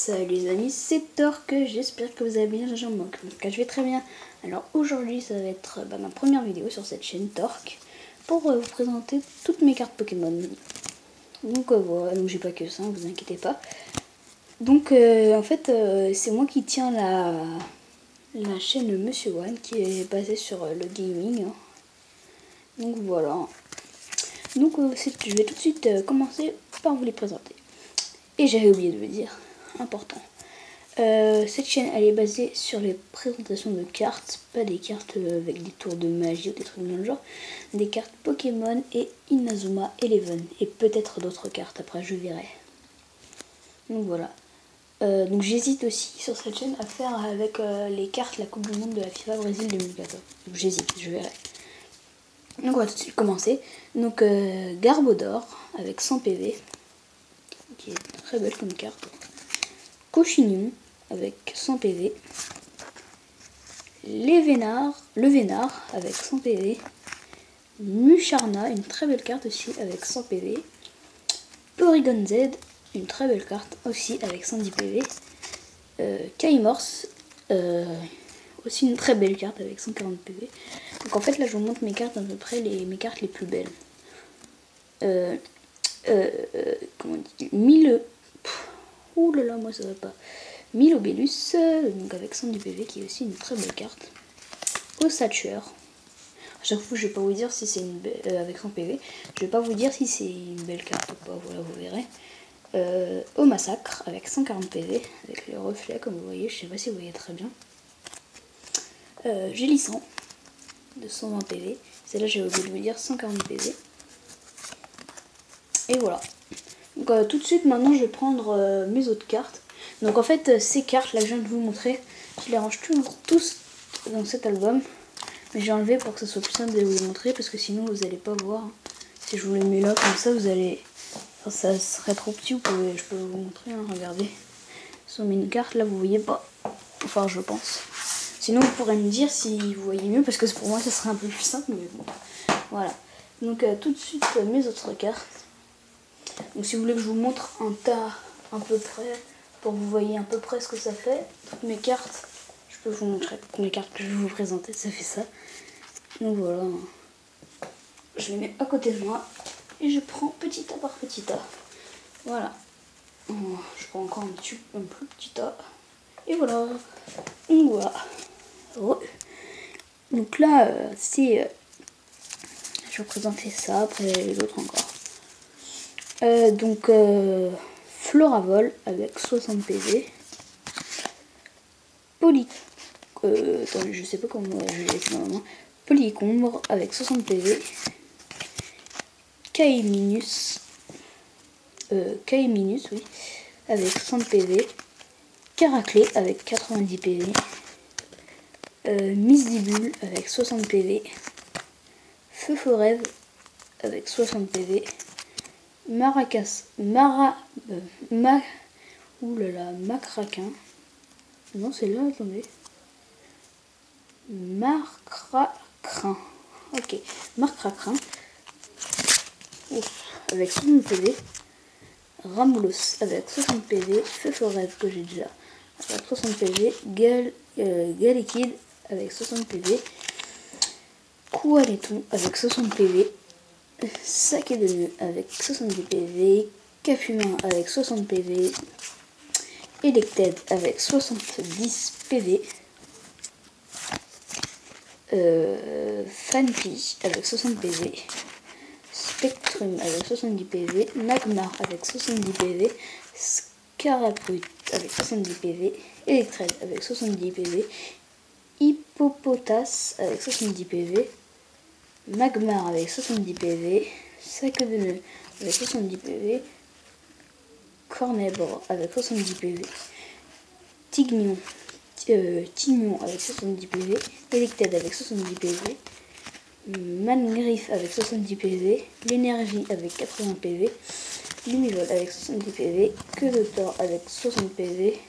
Salut les amis, c'est Torque, j'espère que vous allez bien, je vais très bien. Alors aujourd'hui ça va être ma première vidéo sur cette chaîne Torque pour vous présenter toutes mes cartes Pokémon. Donc voilà, donc j'ai pas que ça, vous inquiétez pas. Donc en fait c'est moi qui tiens la chaîne Monsieur One qui est basée sur le gaming. Donc voilà. Donc je vais tout de suite commencer par vous les présenter. Et j'avais oublié de le dire, important. Cette chaîne elle est basée sur les présentations de cartes, pas des cartes avec des tours de magie ou des trucs dans le genre, des cartes Pokémon et Inazuma Eleven et peut-être d'autres cartes, après je verrai. Donc voilà. Donc j'hésite aussi sur cette chaîne à faire avec les cartes la Coupe du Monde de la FIFA Brésil 2014. Donc j'hésite, je verrai. Donc on va tout de suite commencer. Donc Garbodor avec 100 PV, qui est très belle comme carte. Cochignon avec 100 PV. Le Vénard avec 100 PV. Musharna, une très belle carte aussi avec 100 PV. Porygon Z, une très belle carte aussi avec 110 PV. Kaimorse, aussi une très belle carte avec 140 PV. Donc en fait là je vous montre mes cartes à peu près, mes cartes les plus belles. Comment on dit, 1000... Ouh là là, moi ça va pas. Milobellus, donc avec 110 PV, qui est aussi une très belle carte. Ossature. À chaque fois, je vais pas vous dire si c'est une avec 100 PV. Je vais pas vous dire si c'est une belle carte ou pas. Voilà, vous verrez. Au massacre avec 140 PV, avec les reflets, comme vous voyez. Je sais pas si vous voyez très bien. Gélissan de 120 PV. Celle-là, j'ai oublié de vous dire 140 PV. Et voilà. Donc tout de suite, maintenant, je vais prendre mes autres cartes. Donc en fait, ces cartes là que je viens de vous montrer, je les range toujours tous dans cet album. Mais j'ai enlevé pour que ce soit plus simple de vous les montrer, parce que sinon vous n'allez pas voir. Si je vous les mets là comme ça, vous allez... Enfin, ça serait trop petit, je peux vous montrer, hein, regardez. Sur mes cartes là, vous voyez pas. Enfin, je pense. Sinon vous pourrez me dire si vous voyez mieux, parce que pour moi ça serait un peu plus simple, mais bon. Voilà. Donc tout de suite, mes autres cartes. Donc si vous voulez que je vous montre un tas à peu près, pour que vous voyez à peu près ce que ça fait, toutes mes cartes, je peux vous montrer toutes mes cartes que je vais vous présenter, ça fait ça. Donc voilà, je les mets à côté de moi et je prends petit tas par petit tas. Voilà, je prends encore un plus petit tas et voilà. Donc voilà. Donc là, je vais vous présenter ça, après les autres encore. Donc Floravol avec 60 PV. Attendez, je sais pas comment je l'ai écrit normalement. Polycombre avec 60 PV. Kaiminus, oui, avec 60 PV. Caraclé avec 90 PV. Misdibule avec 60 PV. Feu Forêve avec 60 PV. Macraquin. Non, c'est là, attendez. Marcracrin. Ok, Marcracrin. Avec 60 PV. Ramoulos avec 60 PV. Feu Forêve que j'ai déjà avec 60 PV. Galekid avec 60 PV. Koualeton avec 60 PV. Saké de nœud avec 70 PV. Capumin avec 60 PV. Elected avec 70 PV. Fanpi avec 60 PV. Spectrum avec 70 PV. Magmar avec 70 PV. Scarabut avec 70 PV. Electred avec 70 PV. Hippopotas avec 70 PV. Magmar avec 70 PV. Sac de nœud avec 70 PV. Cornèbre avec 70 PV. Tignon avec 70 PV. Elected avec 70 PV. Mangriff avec 70 PV. L'énergie avec 80 PV. Lumivol avec 70 PV. Que de Thor avec 60 PV.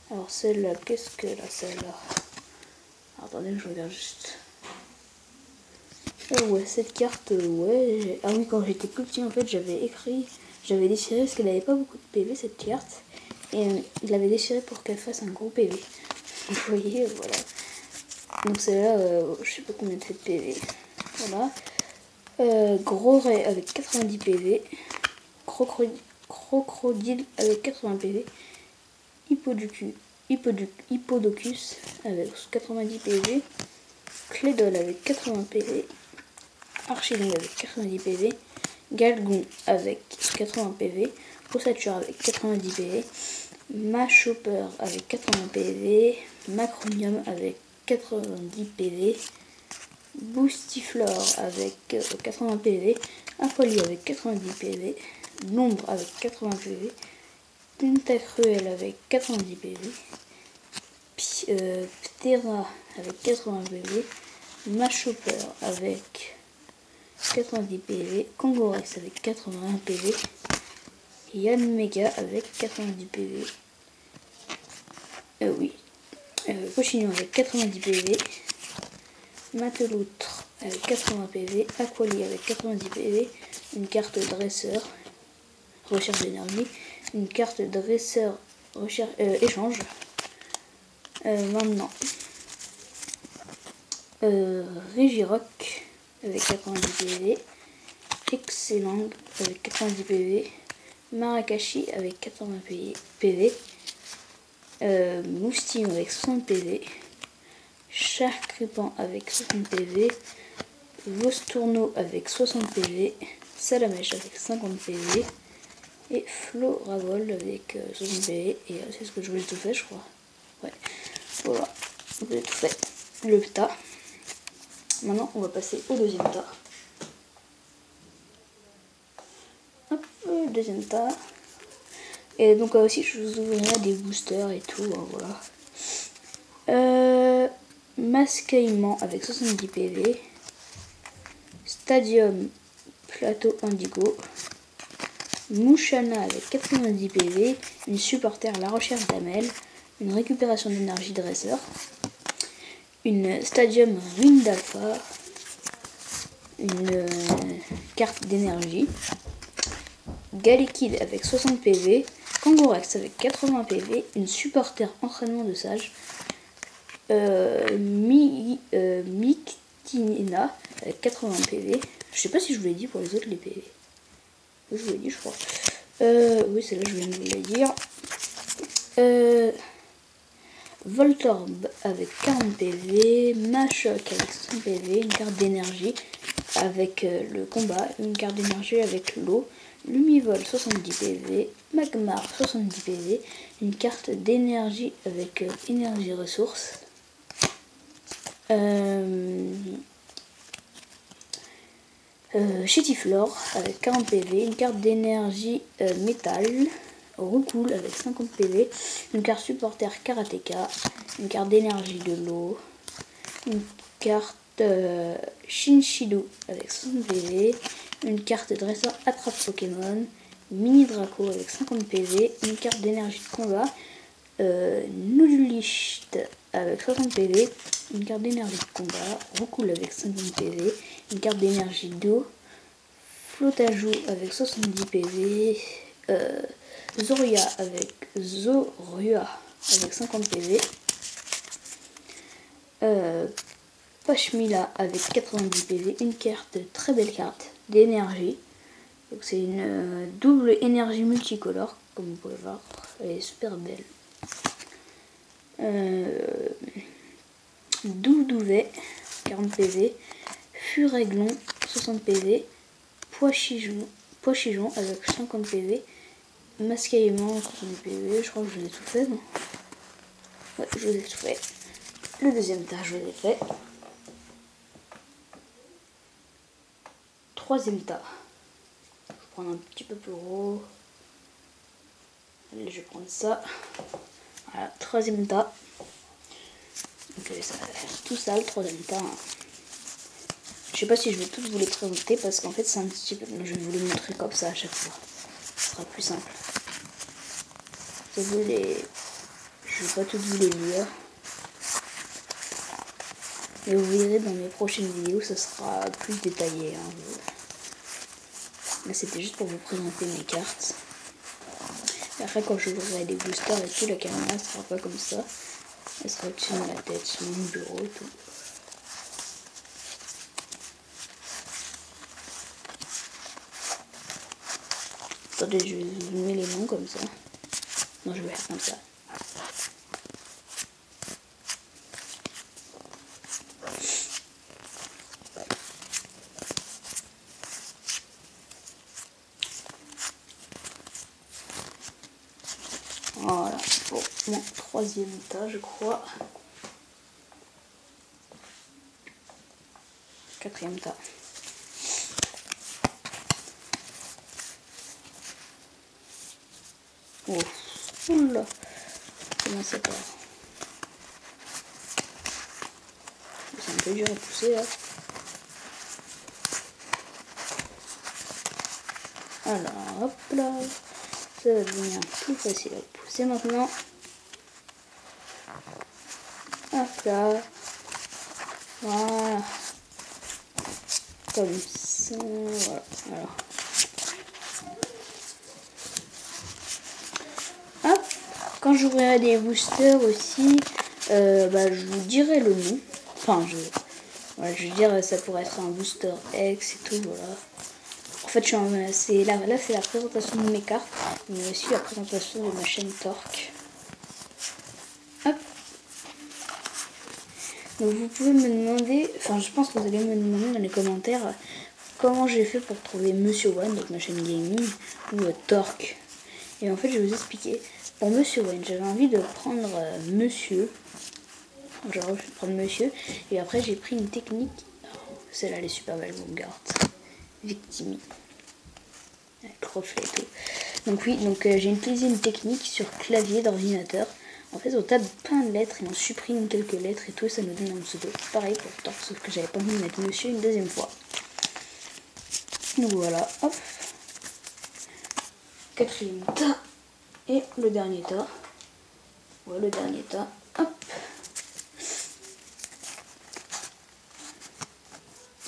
Alors celle-là, qu'est-ce que là, celle-là? Attendez, je regarde juste. Ouais, cette carte, ouais. Ah oui, quand j'étais plus petit, en fait, j'avais dessiné parce qu'elle avait pas beaucoup de PV, cette carte. Et il l'avait déchiré pour qu'elle fasse un gros PV. Vous voyez, voilà. Donc celle-là, je sais pas combien de fait de PV. Voilà. Gros ray avec 90 PV. Crocodile avec 80 PV. Hippodocus avec 90 PV. Clédol avec 80 PV. Archilong avec 90 PV. Galgon avec 80 PV. Ossature avec 90 PV. Machopper avec 80 PV. Macronium avec 90 PV. Boostiflore avec 80 PV. Aquali avec 90 PV. L'ombre avec 80 PV. Tentacruel avec 90 PV. Ptera avec 80 PV. Machopper avec 90 PV. Kangorex avec 81 PV. Yanmega avec 90 PV. Cochignon avec 90 PV. Mateloutre avec 80 PV. Aquali avec 90 PV. Une carte dresseur. Recherche d'énergie. Une carte dresseur. Recherche, échange. Maintenant. Régirock avec 90 PV. Excellent avec 90 PV. Marakashi avec 80 PV. Moustillon avec 60 PV. Charcripan avec 60 PV. Vostourneau avec 60 PV. Salamèche avec 50 PV. Et Floravol avec 60 PV. Et c'est ce que je vous ai tout fait, je crois. Ouais. Voilà. Vous avez tout fait. Le tas. Maintenant, on va passer au deuxième tas. Hop, le deuxième tas. Et donc aussi, je vous ouvrirai des boosters et tout. Hein, voilà. Mascaillement avec 70 PV. Stadium Plateau Indigo. Mouchana avec 90 PV. Une supporter La Recherche d'Amel. Une récupération d'énergie dresseur. Une Stadium Ruine d'Alpha. Une carte d'énergie. Galekid avec 60 PV. Kangorex avec 80 PV. Une supporter entraînement de sage. Mictinina avec 80 PV. Je sais pas si je vous l'ai dit pour les autres les PV. Je vous l'ai dit, je crois. Oui, celle-là, je viens de vous la dire. Voltorb avec 40 PV. Machoc avec 100 PV. Une carte d'énergie avec le combat. Une carte d'énergie avec l'eau. Lumivol 70 PV. Magmar 70 PV. Une carte d'énergie avec énergie ressources. Chétiflore avec 40 PV, une carte d'énergie métal, Roucoule avec 50 PV, une carte supporter Karateka, une carte d'énergie de l'eau, une carte Shinshido avec 60 PV, une carte dresseur attrape Pokémon, Mini Draco avec 50 PV, une carte d'énergie de combat, Nudulist avec 60 PV, une carte d'énergie de combat, Roucoule avec 50 PV, une carte d'énergie d'eau, Flotajou avec 70 PV, Zorua avec 50 PV, Pashmila avec 90 PV, une carte, très belle carte d'énergie. Donc c'est une double énergie multicolore, comme vous pouvez voir, elle est super belle. Doudouvet 40 PV, Furéglon 60 PV, Poichijon avec 50 PV, Mascaillement 60 PV, je crois que je vous ai tout fait, non? Ouais, je vous ai tout fait. Le deuxième tas, je vous l'ai fait. Troisième tas. Je vais prendre un petit peu plus gros. Allez, je vais prendre ça. Voilà, troisième tas. Donc ça va faire tout ça, le troisième tas. Hein. Je sais pas si je vais tous vous les présenter parce qu'en fait c'est un petit peu... Je vais vous les montrer comme ça à chaque fois. Ce sera plus simple. Je vais pas toutes vous les lire. Mais vous verrez dans mes prochaines vidéos, ça sera plus détaillé. Hein. Là c'était juste pour vous présenter mes cartes. Et après, quand j'ouvrirai des boosters et tout, la caméra sera pas comme ça. Elle sera au-dessus de ma tête, sur mon bureau et tout. Attendez, je vais zoomer les noms comme ça. Non, je vais faire comme ça. Voilà, pour mon 3e tas, je crois. 4e tas. Oh, oula, comment ça part? C'est un peu dur à pousser là. Alors, hop là, ça va devenir plus facile à pousser maintenant. Hop là, voilà, comme ça, voilà, alors. Hop, quand j'ouvrirai des boosters aussi, je vous dirai le nom. Enfin, je veux dire, ça pourrait être un booster X et tout, voilà. En fait, là c'est la présentation de mes cartes, mais aussi la présentation de ma chaîne Torque. Hop. Donc vous pouvez me demander, enfin je pense que vous allez me demander dans les commentaires comment j'ai fait pour trouver Monsieur One, donc ma chaîne gaming, ou Torque. Et en fait, je vais vous expliquer. Pour Monsieur One, j'avais envie de prendre Monsieur. Genre, je vais prendre Monsieur. Et après, j'ai pris une technique. Celle-là, elle est super belle, vous regarde. Victime. Avec reflet et tout. Donc oui, j'ai utilisé une technique sur clavier d'ordinateur. En fait, on tape plein de lettres et on supprime quelques lettres et tout. Ça nous donne un pseudo. Pareil pour Torque, sauf que j'avais pas envie de mettre Monsieur une 2e fois. Donc voilà, hop. 4e tas. Et le dernier tas. Ouais, le dernier tas. Hop.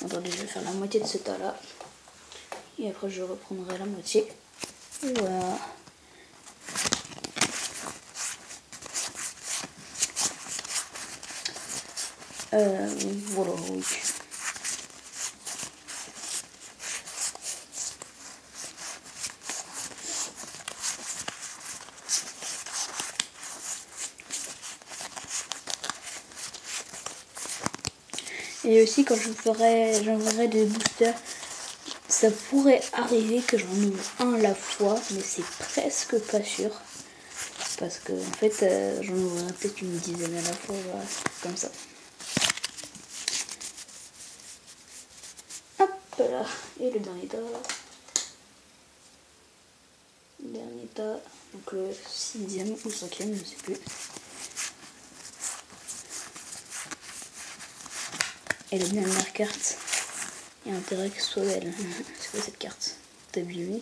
Attendez, je vais faire la moitié de ce tas là. Et après, je reprendrai la moitié. Et voilà. Voilà, oui. Et aussi quand j'enverrai des boosters, ça pourrait arriver que j'en ouvre un à la fois, mais c'est presque pas sûr. Parce que en fait j'en ouvrirai peut-être une dizaine à la fois, voilà, comme ça. Hop là, et le dernier tas. Dernier tas, donc le 6e ou 5e, je sais plus. Et la dernière carte, il y a intérêt que ce soit belle. C'est quoi cette carte? T'as abîmé?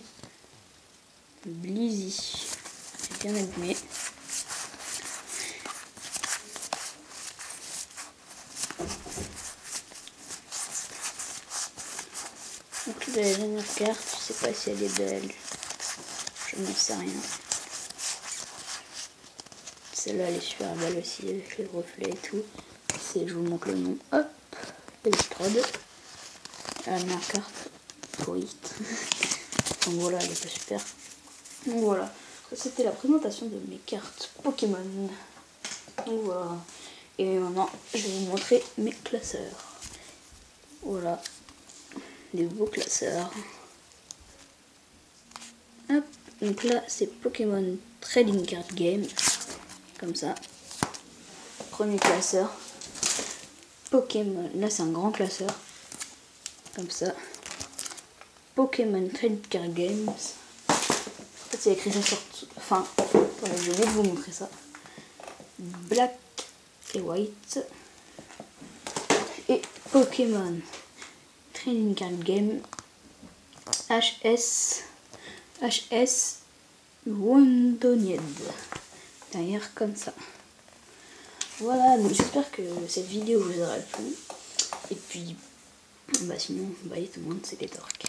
Blizzy. J'ai bien abîmé. Donc la dernière carte, je sais pas si elle est belle. Je n'en sais rien. Celle-là elle est super belle aussi avec les reflets et tout. Je vous montre le nom. Hop, Electrode. La dernière carte, pourrie. Donc voilà, elle est pas super. Donc voilà, c'était la présentation de mes cartes Pokémon. Donc voilà. Et maintenant, je vais vous montrer mes classeurs. Voilà, des beaux classeurs. Hop, donc là, c'est Pokémon Trading Card Game. Comme ça. Premier classeur. Pokémon, là c'est un grand classeur. Comme ça. Pokémon Trading Card Games. En fait, c'est écrit sur... Enfin, voilà, je vais vous montrer ça. Black et White. Et Pokémon Trading Card Game HS Wondonied. Derrière comme ça. Voilà, donc j'espère que cette vidéo vous aura plu. Et puis, sinon, bye tout le monde, c'était Torque.